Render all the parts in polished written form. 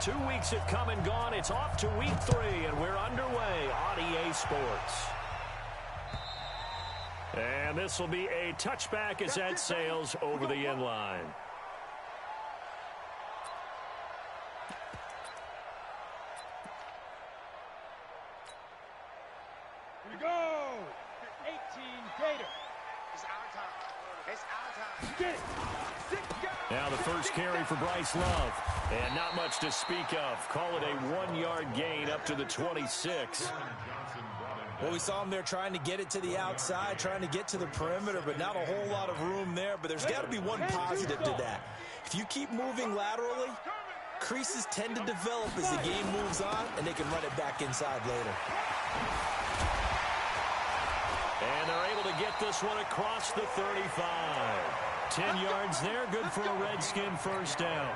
2 weeks have come and gone. It's off to week 3, and we're underway on EA Sports. And this will be a touchback as that sails over the end line. Here we go. 18 Gator. It's our time. It's our time. Get it. Now the first carry for Bryce Love. And not much to speak of. Call it a 1-yard gain up to the 26. Well, we saw him there trying to get it to the outside, trying to get to the perimeter, but not a whole lot of room there. But there's got to be one positive to that. If you keep moving laterally, creases tend to develop as the game moves on, and they can run it back inside later. And they're able to get this one across the 35. 10 yards there, good for a Redskin first down.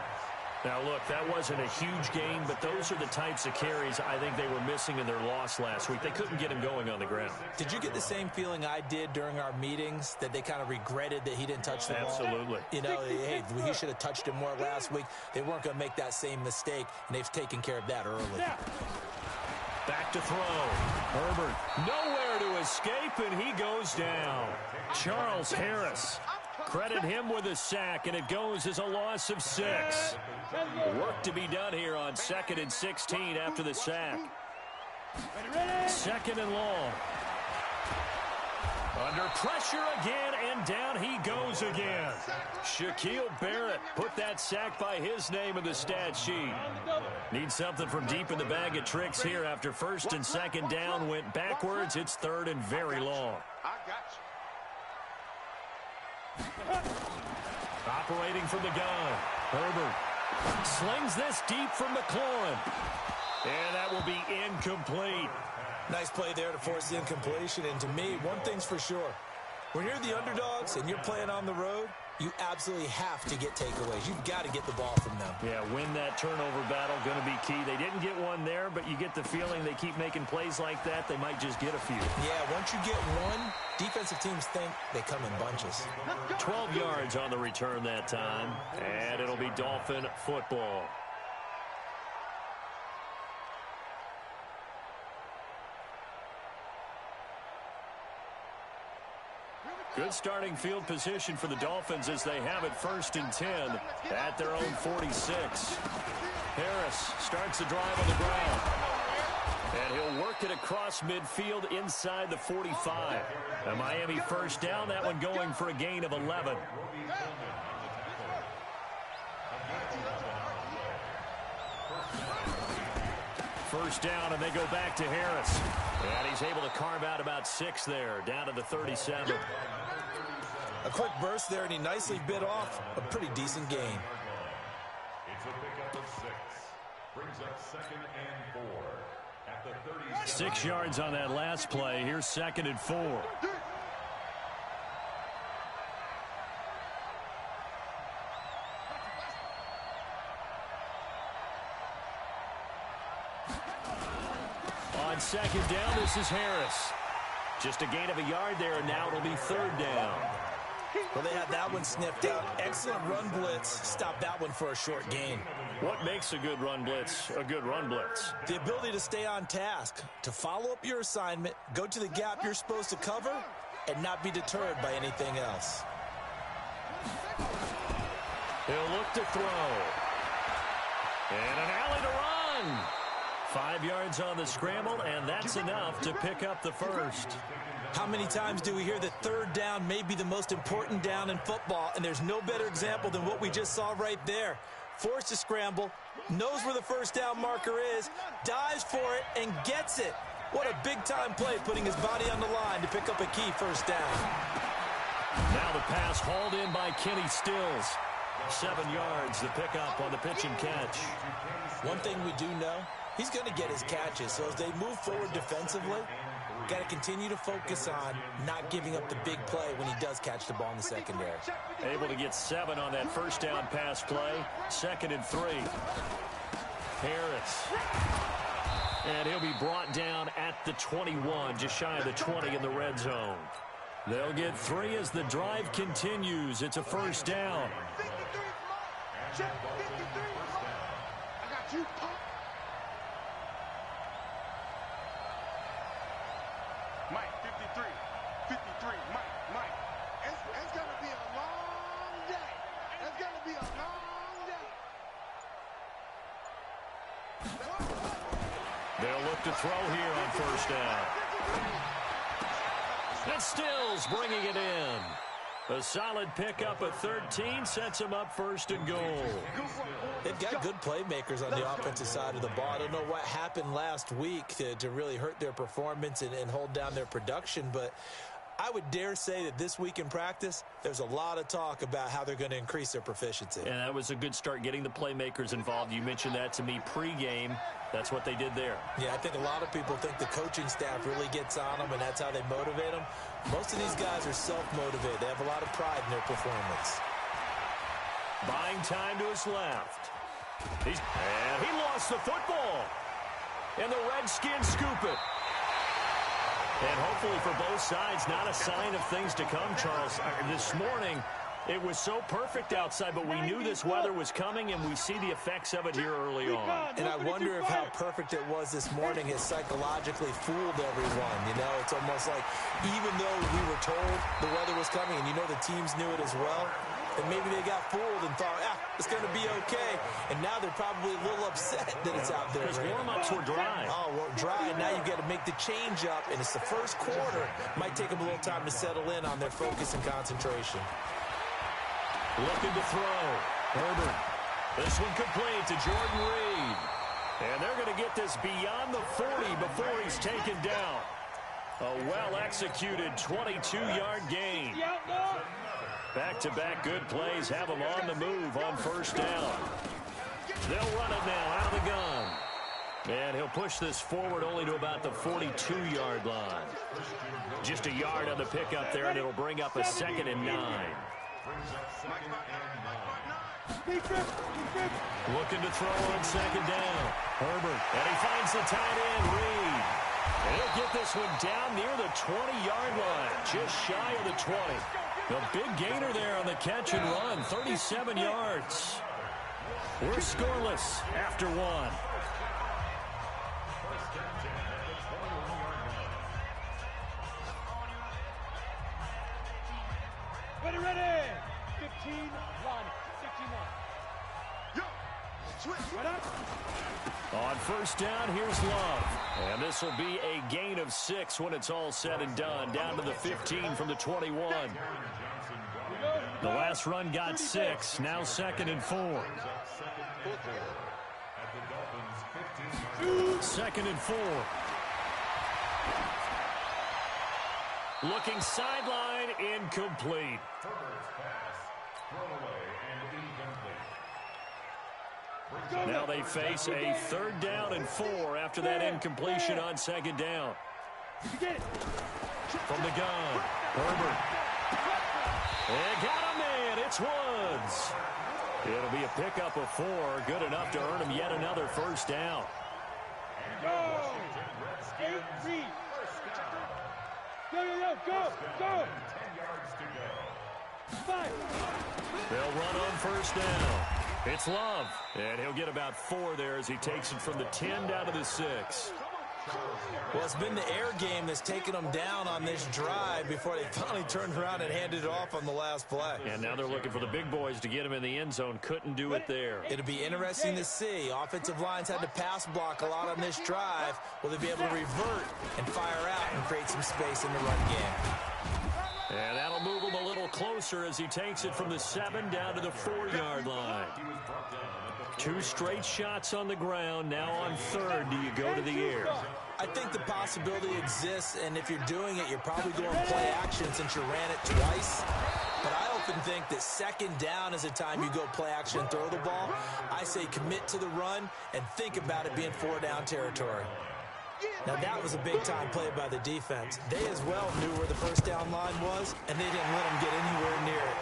Now, look, that wasn't a huge gain, but those are the types of carries I think they were missing in their loss last week. They couldn't get him going on the ground. Did you get the same feeling I did during our meetings, that they kind of regretted that he didn't touch the ball? Absolutely. You know, hey, he should have touched it more last week. They weren't going to make that same mistake, and they've taken care of that early. Back to throw. Herbert nowhere to escape, and he goes down. Charles Harris. Credit him with a sack, and it goes as a loss of 6. Work to be done here on 2nd and 16 after the sack. 2nd and long. Under pressure again, and down he goes again. Shaquille Barrett put that sack by his name in the stat sheet. Needs something from deep in the bag of tricks here after 1st and 2nd down went backwards. It's 3rd and very long. I got you. Operating from the gun. Herbert slings this deep from McLaurin. And that will be incomplete. Nice play there to force the incompletion. And to me, one thing's for sure. When you're the underdogs and you're playing on the road, you absolutely have to get takeaways. You've got to get the ball from them. Yeah, win that turnover battle, going to be key. They didn't get one there, but you get the feeling they keep making plays like that, they might just get a few. Yeah, once you get one, defensive teams think they come in bunches. 12 yards on the return that time, and it'll be Dolphin football. Good starting field position for the Dolphins as they have it 1st and 10 at their own 46. Harris starts the drive on the ground. And he'll work it across midfield inside the 45. A Miami first down, that one going for a gain of 11. First down, and they go back to Harris. And he's able to carve out about 6 there, down to the 37. A quick burst there, and he nicely bit off a pretty decent gain. It's a pickup of 6. Brings up 2nd and 4 at the 30. 6 yards on that last play. Here's 2nd and 4. On 2nd down, this is Harris. Just a gain of a yard there, and now it'll be 3rd down. Well, they had that one sniffed out. Excellent run blitz. Stop that one for a short gain. What makes a good run blitz a good run blitz? The ability to stay on task, to follow up your assignment, go to the gap you're supposed to cover, and not be deterred by anything else. He'll look to throw. And an alley to run. 5 yards on the scramble, and that's enough to pick up the first. How many times do we hear that 3rd down may be the most important down in football, and there's no better example than what we just saw right there. Forced to scramble, knows where the first down marker is, dives for it, and gets it. What a big-time play, putting his body on the line to pick up a key first down. Now the pass hauled in by Kenny Stills. 7 yards, the pickup on the pitch and catch. One thing we do know, he's going to get his catches, so as they move forward defensively, got to continue to focus on not giving up the big play when he does catch the ball in the secondary. Able to get 7 on that first down pass play. 2nd and 3. Harris. And he'll be brought down at the 21, just shy of the 20 in the red zone. They'll get 3 as the drive continues. It's a first down. you pump? Mike, 53. 53, Mike. It's going to be a long day. It's going to be a long day. They'll look to throw here on first down. And Stills bringing it in. A solid pickup of 13 sets him up first and goal. They've got good playmakers on the offensive side of the ball. I don't know what happened last week to really hurt their performance and hold down their production, but I would dare say that this week in practice, there's a lot of talk about how they're going to increase their proficiency. And that was a good start, getting the playmakers involved. You mentioned that to me pregame. That's what they did there. Yeah, I think a lot of people think the coaching staff really gets on them, and that's how they motivate them. Most of these guys are self-motivated. They have a lot of pride in their performance. Buying time to his left. And he lost the football. And the Redskins scoop it. And hopefully for both sides, not a sign of things to come, Charles. This morning, it was so perfect outside, but we knew this weather was coming, and we see the effects of it here early on. And I wonder if how perfect it was this morning has psychologically fooled everyone. You know, it's almost like even though we were told the weather was coming, and you know the teams knew it as well, and maybe they got fooled and thought, it's going to be okay. And now they're probably a little upset that it's out there. Because warm-ups were dry. Oh, well, dry, and now you've got to make the change up, and it's the first quarter. Might take them a little time to settle in on their focus and concentration. Looking to throw. Herbert. This one complete to Jordan Reed. And they're going to get this beyond the 40 before he's taken down. A well-executed 22-yard gain. Back-to-back good plays have him on the move on first down. They'll run it now out of the gun. And he'll push this forward only to about the 42-yard line. Just a yard on the pickup there, and it'll bring up a 2nd and 9. Looking to throw on 2nd down. Herbert. And he finds the tight end, Reed. And he'll get this one down near the 20-yard line. Just shy of the 20. The big gainer there on the catch and run. 37 yards. We're scoreless after one. Ready. 15, 1, 69. Yo, switch. Right up. On first down, here's Love. And this will be a gain of 6 when it's all said and done. Down to the 15 from the 21. The last run got 6. Now 2nd and 4. 2nd and 4. Looking sideline, incomplete. Now they face a 3rd down and 4 after that incompletion on 2nd down. From the gun, Herbert. And got a man, it's Woods. It'll be a pickup of 4, good enough to earn him yet another first down. Go. 8, Reed. Go. 5. They'll run on first down. It's Love, and he'll get about 4 there as he takes it from the 10 down to the 6. Well, it's been the air game that's taken them down on this drive before they finally turned around and handed it off on the last play. And now they're looking for the big boys to get him in the end zone. Couldn't do it there. It'll be interesting to see. Offensive lines had to pass block a lot on this drive. Will they be able to revert and fire out and create some space in the run game? And that'll move him a little closer as he takes it from the 7 down to the 4-yard line. 2 straight shots on the ground. Now on 3rd, do you go to the air? I think the possibility exists, and if you're doing it, you're probably going play action since you ran it twice. But I often think that 2nd down is a time you go play action and throw the ball. I say commit to the run and think about it being 4-down territory. Now, that was a big-time play by the defense. They as well knew where the first down line was, and they didn't let them get anywhere near it.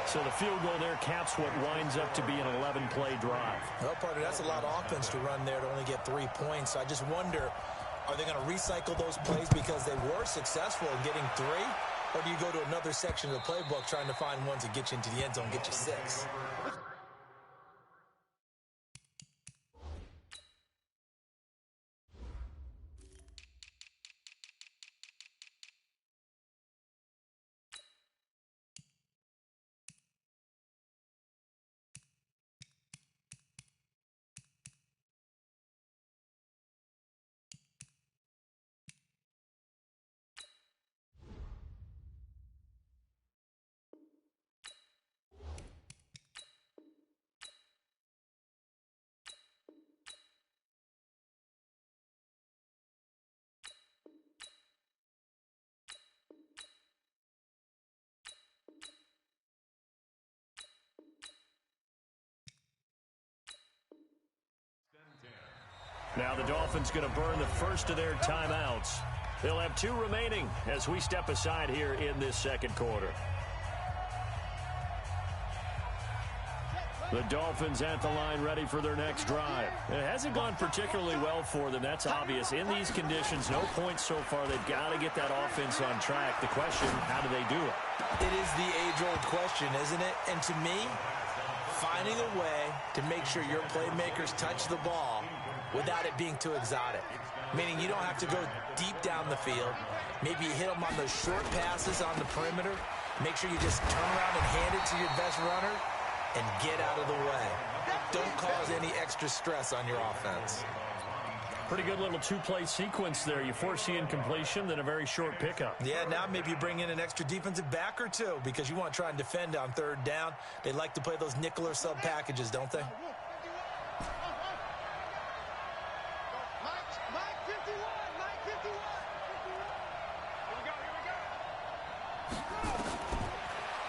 So the field goal there caps what winds up to be an 11-play drive. Well, partner, that's a lot of offense to run there to only get 3 points. So I just wonder, are they going to recycle those plays because they were successful in getting 3? Or do you go to another section of the playbook trying to find ones that get you into the end zone, get you 6? Now the Dolphins going to burn the first of their timeouts. They'll have 2 remaining as we step aside here in this second quarter. The Dolphins at the line ready for their next drive. It hasn't gone particularly well for them. That's obvious. In these conditions, no points so far. They've got to get that offense on track. The question, how do they do it? It is the age-old question, isn't it? And to me, finding a way to make sure your playmakers touch the ball without it being too exotic. Meaning you don't have to go deep down the field. Maybe you hit them on those short passes on the perimeter. Make sure you just turn around and hand it to your best runner and get out of the way. Don't cause any extra stress on your offense. Pretty good little 2-play sequence there. You force the incompletion, then a very short pickup. Yeah, now maybe you bring in an extra defensive back or 2 because you want to try and defend on 3rd down. They like to play those nickel or sub packages, don't they?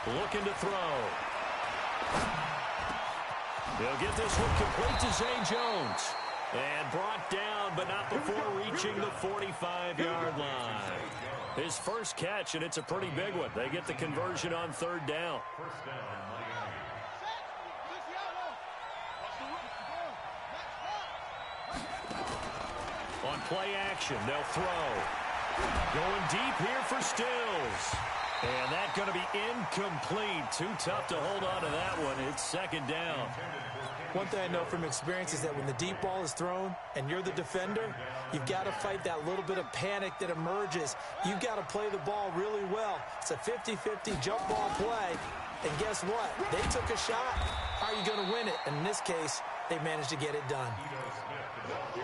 Looking to throw. He'll get this one complete to Zay Jones. And brought down, but not before reaching the 45-yard line. His first catch, and it's a pretty big one. They get the conversion on 3rd down. First down, Miami. On play action, they'll throw. Going deep here for Stills. And that's going to be incomplete. Too tough to hold on to that one. It's 2nd down. One thing I know from experience is that when the deep ball is thrown and you're the defender, you've got to fight that little bit of panic that emerges. You've got to play the ball really well. It's a 50-50 jump ball play. And guess what? They took a shot. How are you going to win it? And in this case, they managed to get it done.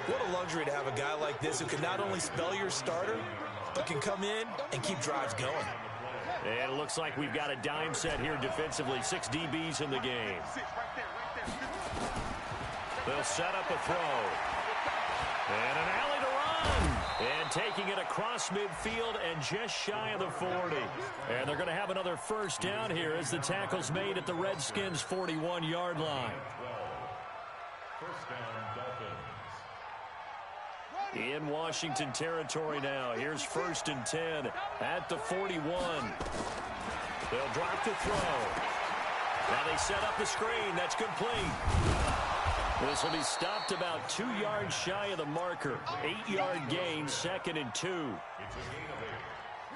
What a luxury to have a guy like this who can not only spell your starter, but can come in and keep drives going. And it looks like we've got a dime set here defensively. 6 DBs in the game. They'll set up a throw. And an alley to run. And taking it across midfield and just shy of the 40. And they're going to have another first down here as the tackle's made at the Redskins' 41-yard line. First down, Dolphins. In Washington territory now. Here's 1st and 10 at the 41. They'll drop the throw. Now they set up the screen. That's complete. This will be stopped about 2 yards shy of the marker. 8-yard gain, 2nd and 2.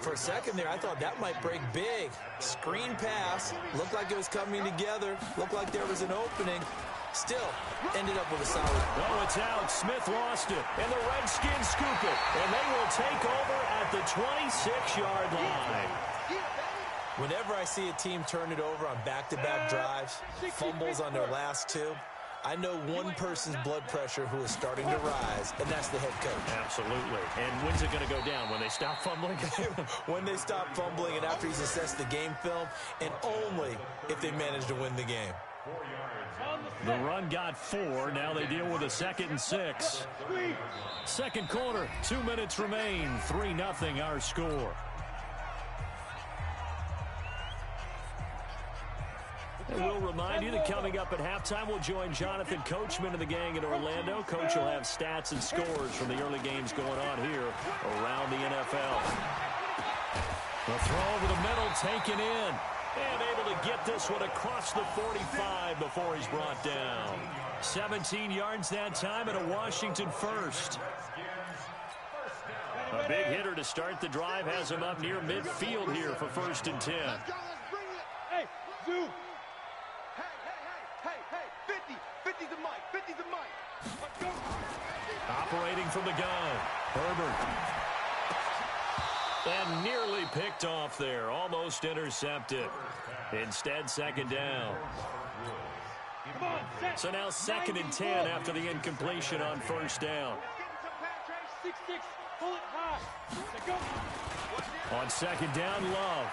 For a second there, I thought that might break big. Screen pass. Looked like it was coming together. Looked like there was an opening. Still, ended up with a solid. Oh, it's out. Smith lost it. And the Redskins scoop it. And they will take over at the 26-yard line. Whenever I see a team turn it over on back-to-back drives, fumbles on their last 2, I know one person's blood pressure who is starting to rise, and that's the head coach. Absolutely. And when's it going to go down? When they stop fumbling? When they stop fumbling and after he's assessed the game film, and only if they manage to win the game. The run got 4. Now they deal with a 2nd and 6. Second quarter, 2 minutes remain. 3-0 our score. And we'll remind you that coming up at halftime, we'll join Jonathan Coachman of the gang in Orlando. Coach will have stats and scores from the early games going on here around the NFL. The throw over the middle, taken in. And able to get this one across the 45 before he's brought down. 17 yards that time and a Washington first. A big hitter to start the drive has him up near midfield here for 1st and 10. Hey, Zoo. Hey, 50 the mic, 50 the mic. Let's go. Operating from the gun, Herbert. And nearly picked off there, almost intercepted. Instead, 2nd down. So now 2nd and 10 after the incompletion on 1st down. 6-6, pull it high. Go. On 2nd down, Love.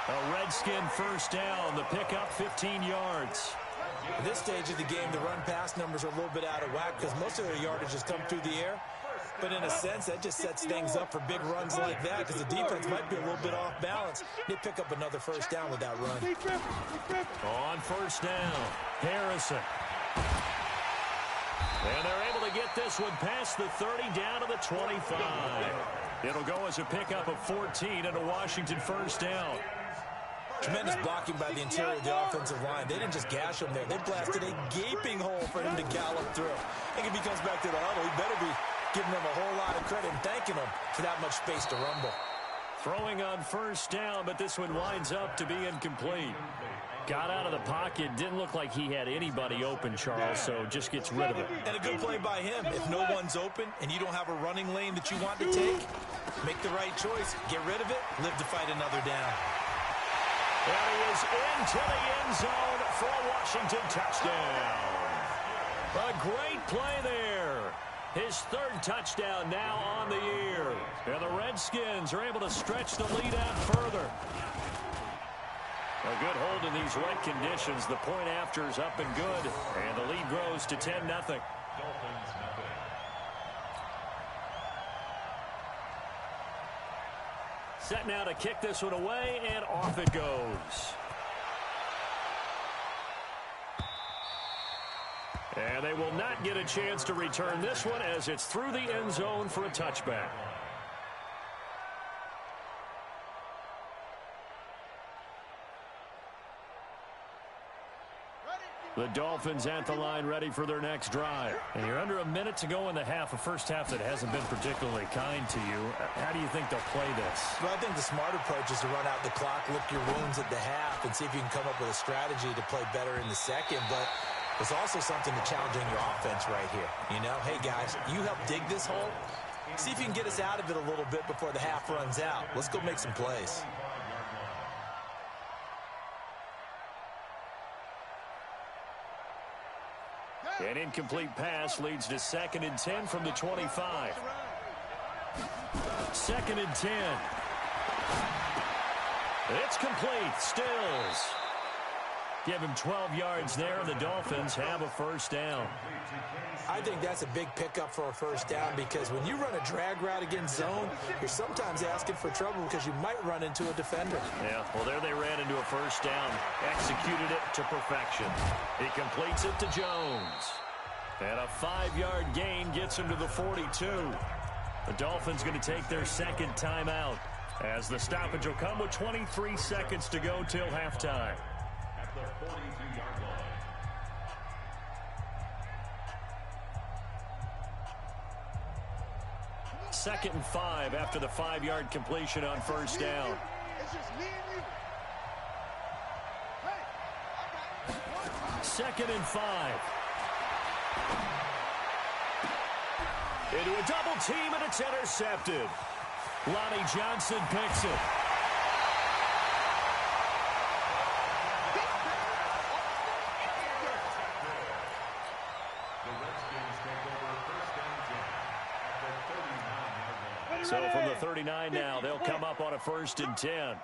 A Redskin first down, the pickup 15 yards. At this stage of the game, the run-pass numbers are a little bit out of whack because most of their yardage has come through the air. But in a sense, that just sets things up for big runs like that because the defense might be a little bit off balance. They pick up another first down with that run. On 1st down, Harrison. And they're able to get this one past the 30 down to the 25. It'll go as a pickup of 14 and a Washington first down. Tremendous blocking by the interior of the offensive line. They didn't just gash him there. They blasted a gaping hole for him to gallop through. I think if he comes back to the huddle, he better be giving them a whole lot of credit and thanking them for that much space to rumble. Throwing on first down, but this one winds up to be incomplete. Got out of the pocket. Didn't look like he had anybody open, Charles, so just gets rid of it. And a good play by him. If no one's open and you don't have a running lane that you want to take, make the right choice. Get rid of it. Live to fight another down. And he is into the end zone for a Washington touchdown. A great play there. His third touchdown now on the year. And the Redskins are able to stretch the lead out further. A good hold in these wet conditions. The point after is up and good. And the lead grows to 10-0. Dolphins, nothing. Set now to kick this one away, and off it goes. And they will not get a chance to return this one as it's through the end zone for a touchback. The Dolphins at the line ready for their next drive. And you're under a minute to go in the half, a first half that hasn't been particularly kind to you. How do you think they'll play this? Well, I think the smart approach is to run out the clock, lick your wounds at the half, and see if you can come up with a strategy to play better in the second. But there's also something to challenging your offense right here. You know, hey, guys, you help dig this hole. See if you can get us out of it a little bit before the half runs out. Let's go make some plays. An incomplete pass leads to 2nd and 10 from the 25. 2nd and 10. It's complete. Stills. Give him 12 yards there, and the Dolphins have a first down. I think that's a big pickup for a first down because when you run a drag route against zone, you're sometimes asking for trouble because you might run into a defender. Yeah, well, there they ran into a first down. Executed it to perfection. He completes it to Jones. And a 5-yard gain gets him to the 42. The Dolphins going to take their second timeout as the stoppage will come with 23 seconds to go till halftime. At the 42-yard line. Second and 5 after the 5-yard completion on first down. It's just me and you. Hey, 2nd and 5. Into a double team, and it's intercepted. Lonnie Johnson picks it. So from the 39 now, they'll come up on a 1st and 10.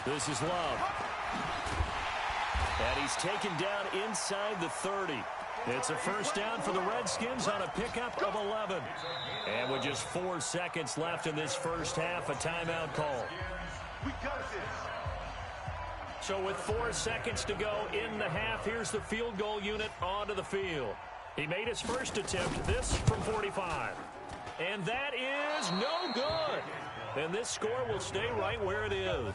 This is Love. And he's taken down inside the 30. It's a first down for the Redskins on a pickup of 11. And with just 4 seconds left in this first half, a timeout call. we got this. So with 4 seconds to go in the half, here's the field goal unit onto the field. He made his first attempt, this from 45. And that is no good. And this score will stay right where it is.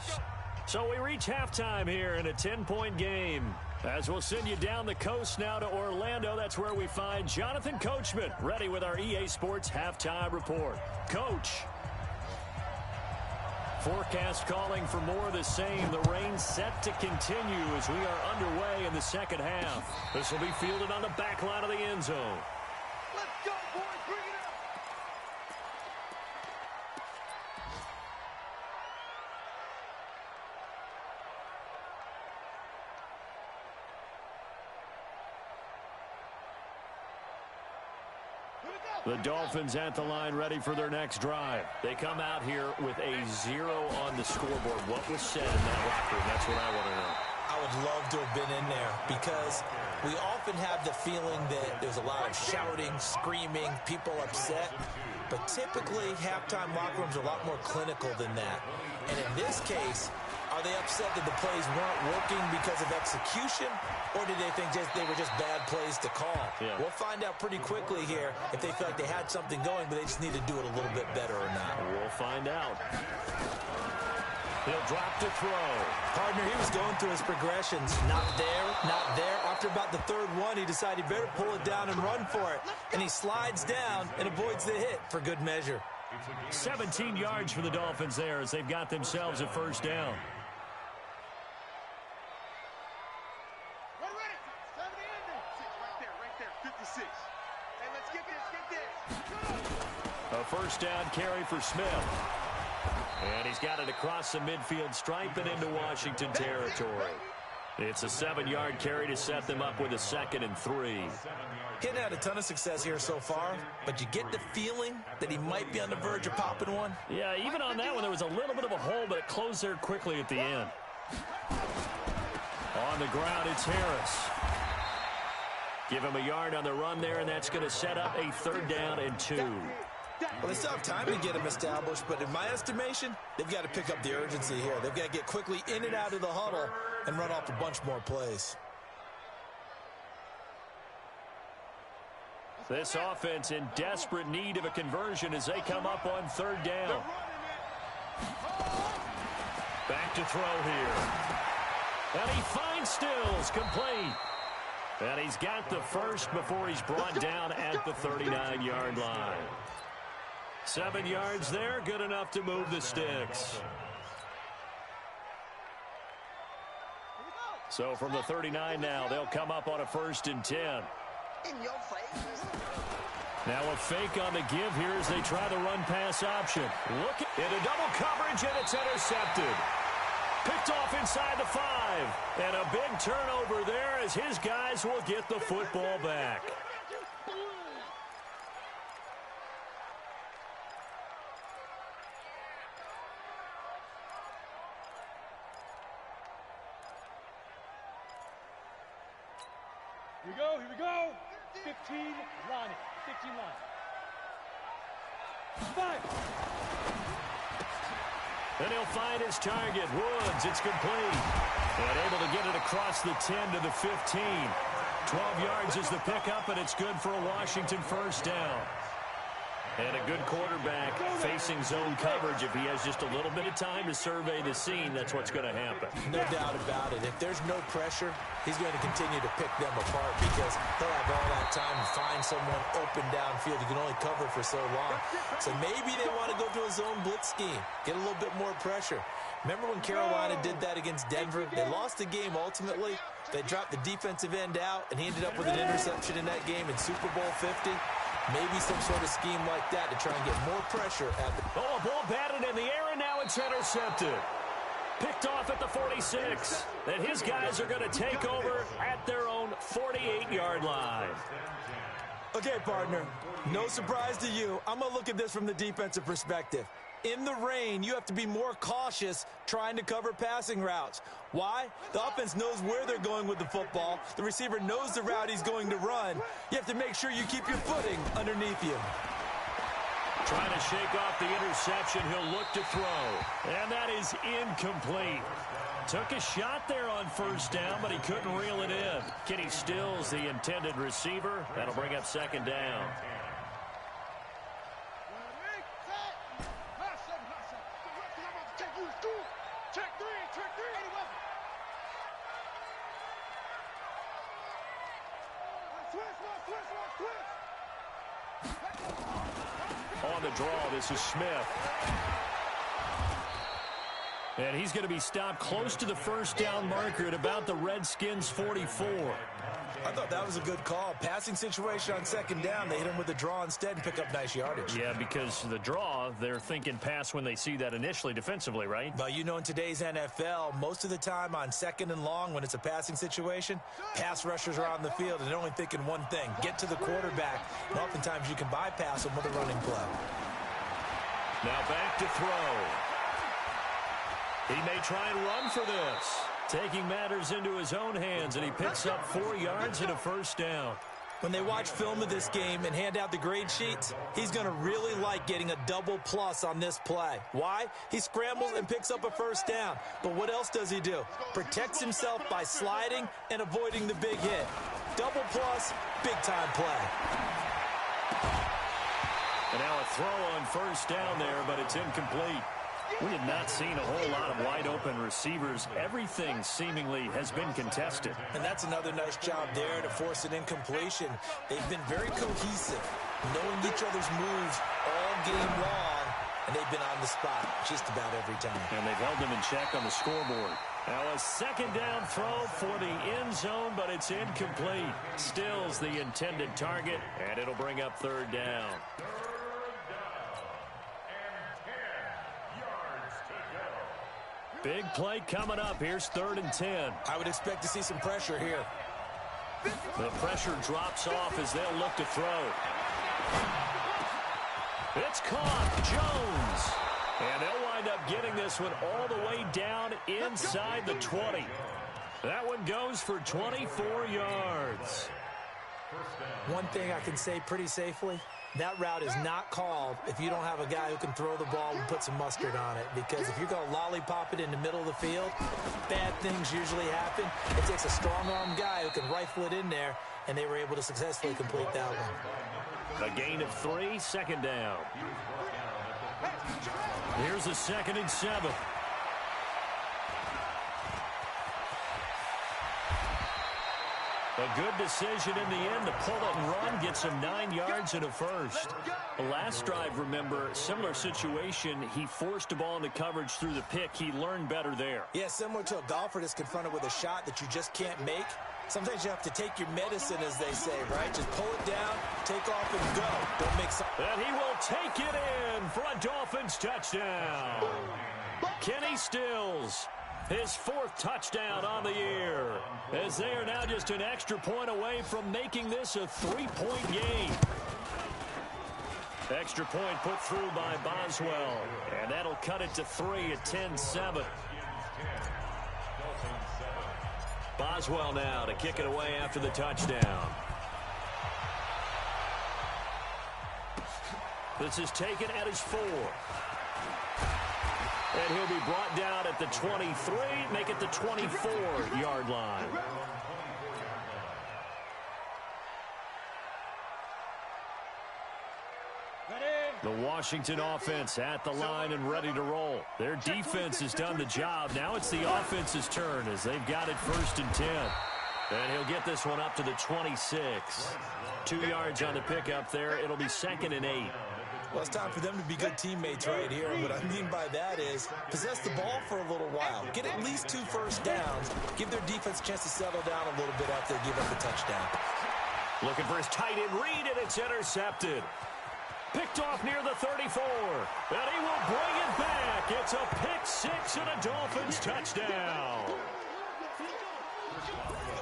So we reach halftime here in a 10-point game. As we'll send you down the coast now to Orlando, that's where we find Jonathan Coachman, ready with our EA Sports Halftime Report. Coach. Forecast calling for more of the same. The rain set to continue as we are underway in the second half. This will be fielded on the back line of the end zone. Let's go, boys. Bring it up. The Dolphins at the line ready for their next drive. They come out here with a 0 on the scoreboard. What was said in that locker room? That's what I want to know. I would love to have been in there because we often have the feeling that there's a lot of shouting, screaming, people upset. But typically, halftime locker rooms are a lot more clinical than that. And in this case, Are they upset that the plays weren't working because of execution, or did they think they were just bad plays to call? Yeah. We'll find out pretty quickly here if they feel like they had something going, but they just need to do it a little bit better or not. We'll find out. He'll drop to throw. Partner, he was going through his progressions. Not there, not there. After about the third one, he decided he better pull it down and run for it. And he slides down and avoids the hit for good measure. 17 yards for the Dolphins there as they've got themselves a first down. We're ready. 70 right there, 56. Hey, let's get this. A first down carry for Smith. And he's got it across the midfield stripe and into Washington territory. It's a 7-yard carry to set them up with a 2nd and 3. He hadn't had a ton of success here so far, but you get the feeling that he might be on the verge of popping one. Yeah, even on that one, there was a little bit of a hole, but it closed there quickly at the end. On the ground, it's Harris. Give him a yard on the run there, and that's going to set up a 3rd down and 2. Well, they still have time to get him established, but in my estimation, they've got to pick up the urgency here. They've got to get quickly in and out of the huddle and run off a bunch more plays. This offense in desperate need of a conversion as they come up on 3rd down. Back to throw here. And he finds Stills, complete. And he's got the first before he's brought down at the 39-yard line. 7 yards there, good enough to move the sticks. So from the 39 now, they'll come up on a 1st and 10. In your face. Now a fake on the give here as they try the run-pass option. Look into double coverage, and it's intercepted. Picked off inside the 5. And a big turnover there as his guys will get the football back. Here we go. 15 line. 15 line. 5. And he'll find his target, Woods. It's complete. And able to get it across the 10 to the 15. 12 yards is the pickup, and it's good for a Washington first down. And a good quarterback facing zone coverage. If he has just a little bit of time to survey the scene, that's what's going to happen. No doubt about it. If there's no pressure, he's going to continue to pick them apart because he'll have all that time to find someone open downfield. You can only cover for so long. So maybe they want to go to a zone blitz scheme, get a little bit more pressure. Remember when Carolina did that against Denver? They lost the game ultimately. They dropped the defensive end out, and he ended up with an interception in that game in Super Bowl 50. Maybe some sort of scheme like that to try and get more pressure at the... Oh, a ball batted in the air, and now it's intercepted. Picked off at the 46. And his guys are going to take over at their own 48-yard line. Okay, partner, no surprise to you. I'm going to look at this from the defensive perspective. In the rain, you have to be more cautious trying to cover passing routes. Why? The offense knows where they're going with the football. The receiver knows the route he's going to run. You have to make sure you keep your footing underneath you. Trying to shake off the interception. He'll look to throw. And that is incomplete. Took a shot there on first down, but he couldn't reel it in. Kenny Stills, the intended receiver. That'll bring up 2nd down. On the draw, this is Smith. And he's going to be stopped close to the first down marker at about the Redskins' 44. I thought that was a good call. Passing situation on 2nd down. They hit him with a draw instead and pick up nice yardage. Yeah, because the draw, they're thinking pass when they see that initially defensively, right? But you know, in today's NFL, most of the time on 2nd and long, when it's a passing situation, pass rushers are on the field, and they're only thinking one thing, get to the quarterback. And oftentimes you can bypass them with a running play. Now back to throw. He may try and run for this. Taking matters into his own hands, and he picks up 4 yards and a first down. When they watch film of this game and hand out the grade sheets, he's going to really like getting a double plus on this play. Why? He scrambles and picks up a first down. But what else does he do? Protects himself by sliding and avoiding the big hit. Double plus, big-time play. And now a throw on first down there, but it's incomplete. We have not seen a whole lot of wide-open receivers. Everything seemingly has been contested. And that's another nice job there to force an incompletion. They've been very cohesive, knowing each other's moves all game long, and they've been on the spot just about every time. And they've held them in check on the scoreboard. Now a second down throw for the end zone, but it's incomplete. Stills the intended target, and it'll bring up third down. Big play coming up. Here's 3rd and 10. I would expect to see some pressure here. The pressure drops off as they'll look to throw. It's caught. Jones. And they'll wind up getting this one all the way down inside the 20. That one goes for 24 yards. One thing I can say pretty safely, that route is not called if you don't have a guy who can throw the ball and put some mustard on it. Because if you're going to lollipop it in the middle of the field, bad things usually happen. It takes a strong-arm guy who can rifle it in there, and they were able to successfully complete that one. A gain of 3, second down. Here's a 2nd and 7. A good decision in the end to pull it and run, get some 9 yards and a first. The last drive, remember, similar situation. He forced the ball into coverage through the pick. He learned better there. Yeah, similar to a golfer that's confronted with a shot that you just can't make. Sometimes you have to take your medicine, as they say, right? Just pull it down, take off, and go. Don't make some... And he will take it in for a Dolphins touchdown. Kenny Stills, his 4th touchdown on the year, as they are now just an extra point away from making this a 3-point game. Extra point put through by Boswell, and that'll cut it to 3 at 10-7. Boswell now to kick it away after the touchdown. This is taken at his 4. And he'll be brought down at the 23, make it the 24-yard line. The Washington offense at the line and ready to roll. Their defense has done the job. Now it's the offense's turn as they've got it 1st and 10. And he'll get this one up to the 26. 2 yards on the pickup there. It'll be 2nd and 8. Well, it's time for them to be good teammates right here. What I mean by that is possess the ball for a little while. Get at least 2 first downs. Give their defense a chance to settle down a little bit after they give up the touchdown. Looking for his tight end read, and it's intercepted. Picked off near the 34. And he will bring it back. It's a pick 6 and a Dolphins touchdown.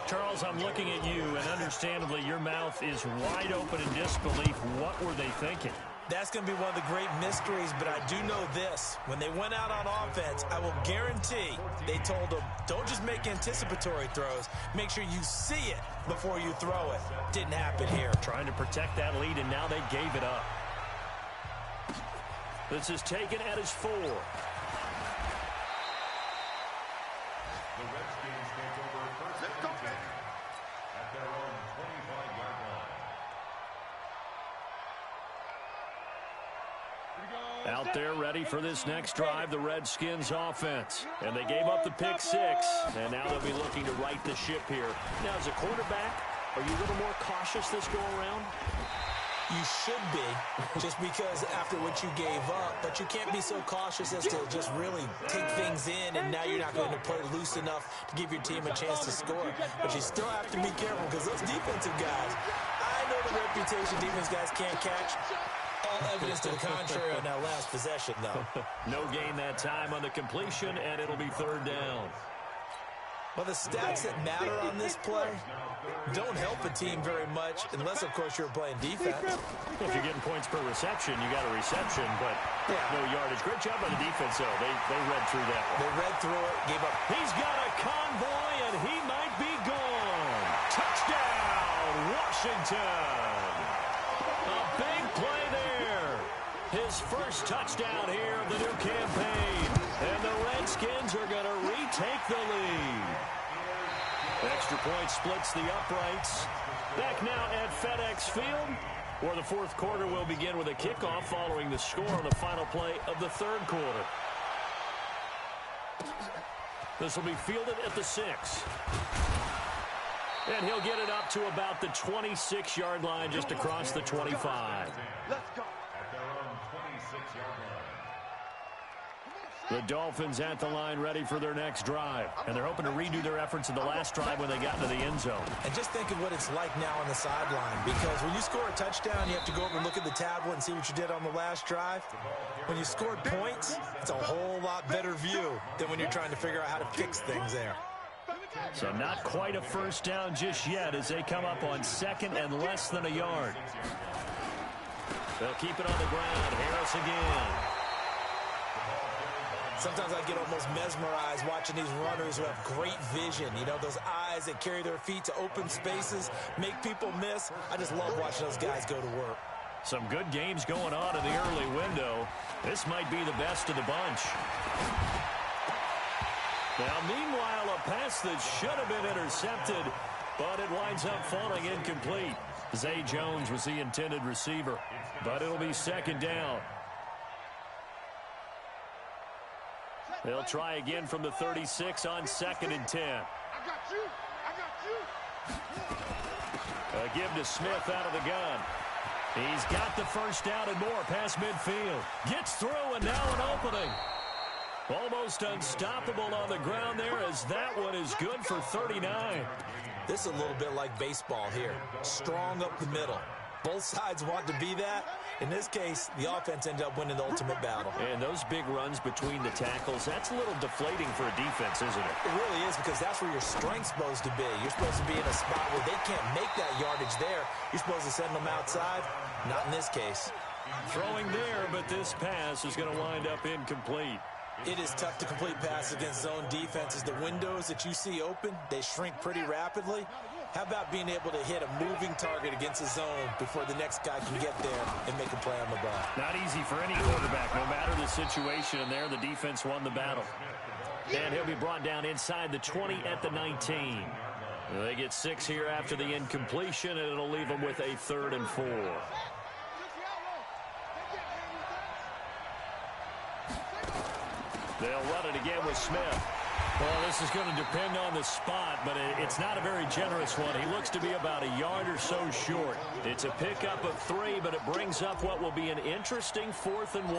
Charles, I'm looking at you, and understandably your mouth is wide open in disbelief. What were they thinking? That's going to be one of the great mysteries, but I do know this. When they went out on offense, I will guarantee they told them, don't just make anticipatory throws. Make sure you see it before you throw it. Didn't happen here. Trying to protect that lead, and now they gave it up. This is taken at his 4. Out there ready for this next drive, the Redskins offense. And they gave up the pick 6, and now they'll be looking to right the ship here. Now, as a quarterback, are you a little more cautious this go-around? You should be, just because after what you gave up, but you can't be so cautious as to just really take things in, and now you're not going to play loose enough to give your team a chance to score. But you still have to be careful, because those defensive guys, I know the reputation defense guys can't catch. All evidence to the contrary on that last possession, though. No gain that time on the completion, and it'll be 3rd down. Well, the stats that matter on this play don't help a team very much, unless, of course, you're playing defense. Well, if you're getting points per reception, you got a reception, but no yardage. Great job by the defense, though. They read through that one. They read through it, gave up. He's got a convoy, and he might be gone. Touchdown, Washington. A big play there. His first touchdown here of the new campaign. And the Redskins are going to retake the lead. Extra point splits the uprights. Back now at FedEx Field, where the fourth quarter will begin with a kickoff following the score on the final play of the third quarter. This will be fielded at the 6. And he'll get it up to about the 26-yard line, just across the 25. Let's go. At their own 26-yard line. The Dolphins at the line ready for their next drive. And they're hoping to redo their efforts in the last drive when they got into the end zone. And just think of what it's like now on the sideline, because when you score a touchdown, you have to go over and look at the tablet and see what you did on the last drive. When you scored points, it's a whole lot better view than when you're trying to figure out how to fix things there. So not quite a first down just yet as they come up on second and less than a yard. They'll keep it on the ground. Harris again. Sometimes I get almost mesmerized watching these runners who have great vision. You know, those eyes that carry their feet to open spaces, make people miss. I just love watching those guys go to work. Some good games going on in the early window. This might be the best of the bunch. Now, meanwhile, a pass that should have been intercepted, but it winds up falling incomplete. Zay Jones was the intended receiver, but it'll be second down. They'll try again from the 36 on second and 10. I got you. I got you. A give to Smith out of the gun. He's got the first down and more past midfield. Gets through, and now an opening. Almost unstoppable on the ground there, as that one is good for 39. This is a little bit like baseball here. Strong up the middle. Both sides want to be that. In this case, the offense ended up winning the ultimate battle. And those big runs between the tackles, that's a little deflating for a defense, isn't it? It really is, because that's where your strength's supposed to be. You're supposed to be in a spot where they can't make that yardage there. You're supposed to send them outside. Not in this case. Throwing there, but this pass is going to wind up incomplete. It is tough to complete passes against zone defenses. The windows that you see open, they shrink pretty rapidly. How about being able to hit a moving target against a zone before the next guy can get there and make a play on the ball? Not easy for any quarterback, no matter the situation. And there, the defense won the battle. And he'll be brought down inside the 20 at the 19. They get 6 here after the incompletion, and it'll leave them with a 3rd and 4. They'll run it again with Smith. Well, this is going to depend on the spot, but it's not a very generous one. He looks to be about a yard or so short. It's a pickup of 3, but it brings up what will be an interesting 4th and 1.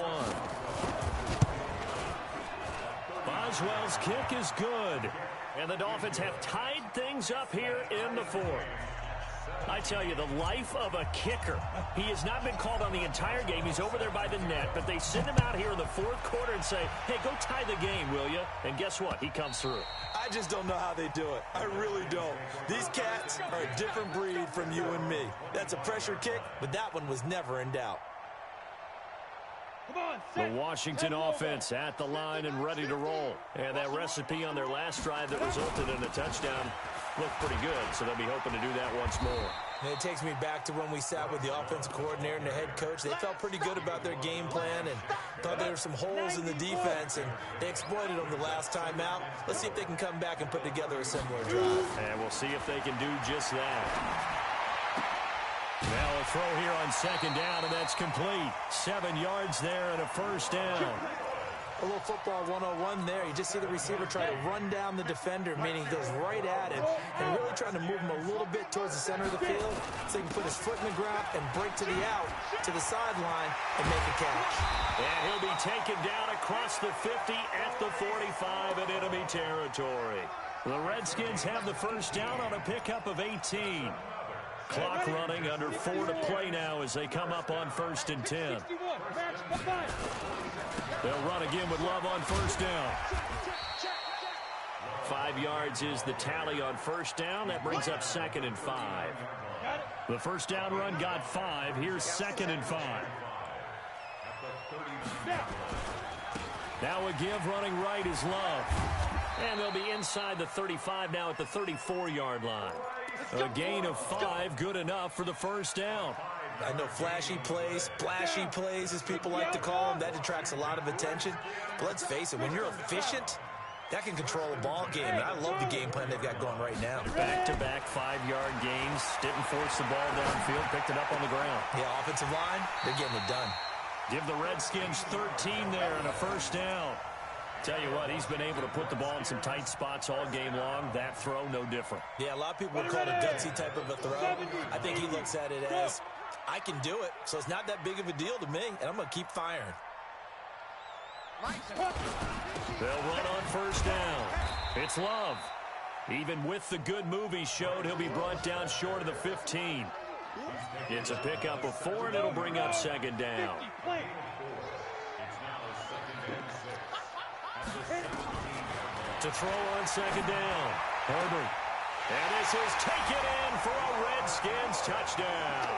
Boswell's kick is good. And the Dolphins have tied things up here in the 4th. I tell you, the life of a kicker. He has not been called on the entire game. He's over there by the net, but they send him out here in the 4th quarter and say, hey, go tie the game, will you? And guess what? He comes through. I just don't know how they do it. I really don't. These cats are a different breed from you and me. That's a pressure kick, but that one was never in doubt. The Washington offense at the line and ready to roll. And that recipe on their last drive that resulted in a touchdown looked pretty good, so they'll be hoping to do that once more. And it takes me back to when we sat with the offensive coordinator and the head coach. They felt pretty good about their game plan and thought there were some holes in the defense, and they exploited them the last time out. Let's see if they can come back and put together a similar drive. And we'll see if they can do just that. Now a throw here on second down, and that's complete. 7 yards there and a first down. A little football 101 there. You just see the receiver try to run down the defender, meaning he goes right at him, and really trying to move him a little bit towards the center of the field so he can put his foot in the ground and break to the out, to the sideline, and make a catch. And he'll be taken down across the 50 at the 45 in enemy territory. The Redskins have the first down on a pickup of 18. Clock running, under 4 to play now as they come up on 1st and 10. They'll run again with Love on first down. 5 yards is the tally on first down. That brings up 2nd and 5. The first down run got 5. Here's 2nd and 5. Now a give running right is Love. And they'll be inside the 35 now at the 34-yard line. A gain of 5, good enough for the first down. I know flashy plays, splashy plays, as people like to call them, that attracts a lot of attention. But let's face it, when you're efficient, that can control a ball game. And I love the game plan they've got going right now. Back-to-back 5-yard gains. Didn't force the ball downfield. Picked it up on the ground. Yeah, offensive line, they're getting it done. Give the Redskins 13 there and a first down. Tell you what, he's been able to put the ball in some tight spots all game long. That throw, no different. Yeah, a lot of people would call it a gutsy type of a throw. I think he looks at it as, I can do it, so it's not that big of a deal to me, and I'm going to keep firing. They'll run on first down. It's Love. Even with the good move he showed, he'll be brought down short of the 15. It's a pickup of 4, and it'll bring up second down. To throw on second down. Herbert. And this is taken in for a Redskins touchdown.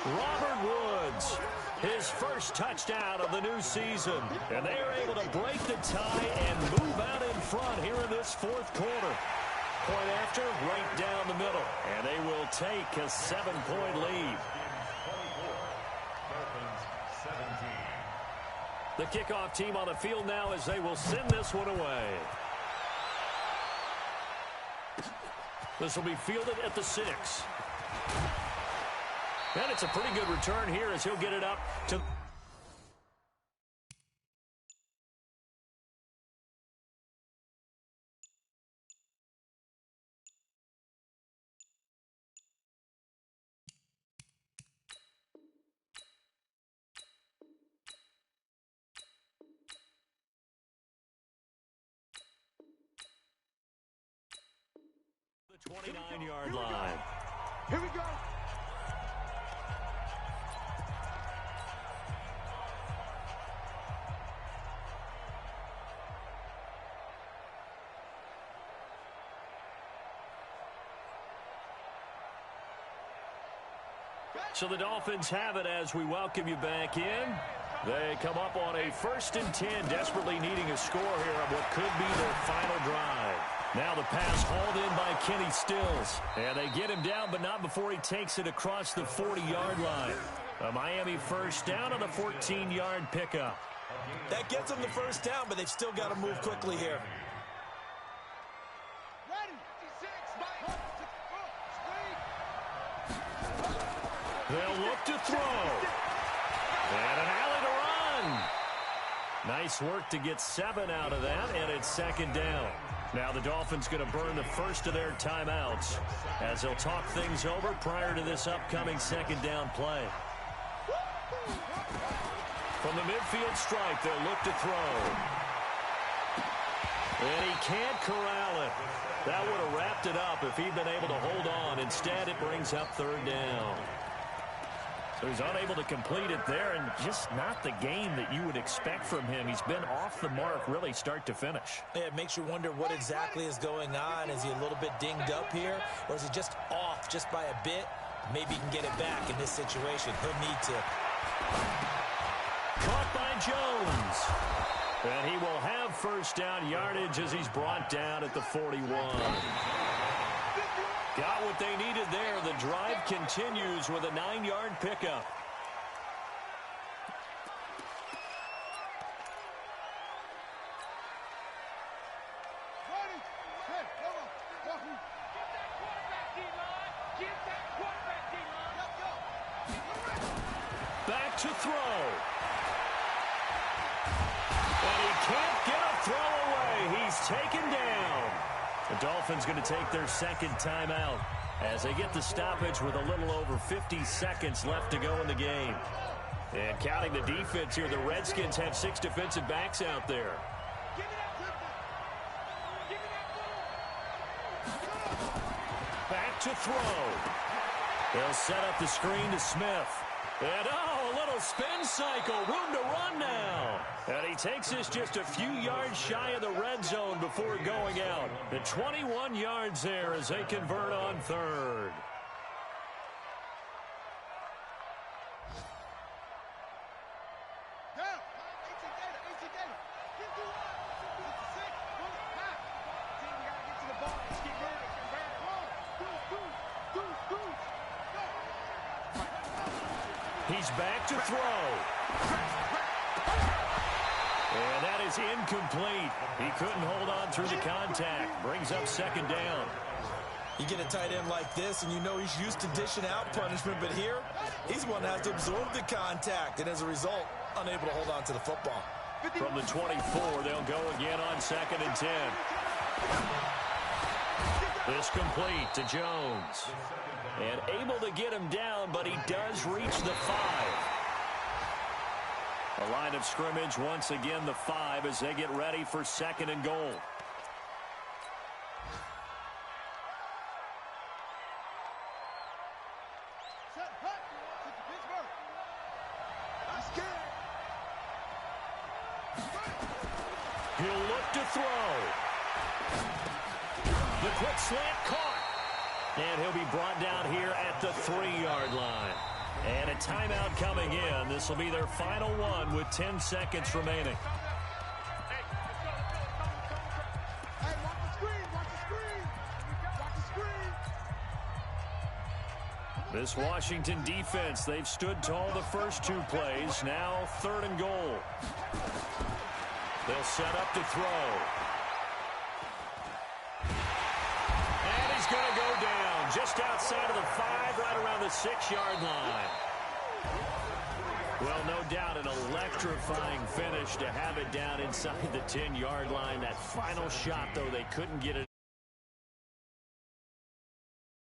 Robert Woods, his first touchdown of the new season. And they are able to break the tie and move out in front here in this fourth quarter. Point after, right down the middle. And they will take a 7-point lead. The kickoff team on the field now as they will send this one away. This will be fielded at the 6. And it's a pretty good return here as he'll get it up to... the 29-yard line. Here we go. So the Dolphins have it as we welcome you back in. They come up on a 1st and 10, desperately needing a score here on what could be their final drive. Now the pass hauled in by Kenny Stills. And they get him down, but not before he takes it across the 40-yard line. A Miami first down on the 14-yard pickup. That gets them the first down, but they've still got to move quickly here. They'll look to throw. And an alley to run. Nice work to get 7 out of that, and it's second down. Now the Dolphins going to burn the first of their timeouts as they'll talk things over prior to this upcoming second down play. From the midfield stripe, they'll look to throw. And he can't corral it. That would have wrapped it up if he'd been able to hold on. Instead, it brings up third down. So he's unable to complete it there, and just not the game that you would expect from him. He's been off the mark really start to finish. Yeah, it makes you wonder what exactly is going on. Is he a little bit dinged up here, or is he just off just by a bit? Maybe he can get it back in this situation. He'll need to. Caught by Jones. And he will have first down yardage as he's brought down at the 41. Got what they needed there. The drive continues with a 9-yard pickup. Back to throw. And he can't get a throw away. He's taken down. The Dolphins going to take their second timeout as they get the stoppage with a little over 50 seconds left to go in the game. And counting the defense here, the Redskins have 6 defensive backs out there. Back to throw. They'll set up the screen to Smith. And, oh, a little spin cycle. Room to run now. And he takes this just a few yards shy of the red zone before going out. At 21 yards there as they convert on third. He's back to throw. And that is incomplete. He couldn't hold on through the contact. Brings up second down. You get a tight end like this, and you know he's used to dishing out punishment, but here, he's one that has to absorb the contact, and as a result, unable to hold on to the football. From the 24, they'll go again on 2nd and 10. This complete to Jones. And able to get him down, but he does reach the 5. A line of scrimmage, once again, the 5 as they get ready for 2nd and goal. He'll look to throw. The quick slant caught. And he'll be brought down here at the 3-yard line. And a timeout coming in. This will be their final one with 10 seconds remaining. Hey, watch the screen, watch the screen. Watch the screen. This Washington defense, they've stood tall the first 2 plays. Now 3rd and goal. They'll set up to throw. And he's going to go down just outside of the 5, right around the 6-yard line. Well, no doubt an electrifying finish to have it down inside the 10-yard line. That final shot, though, they couldn't get it.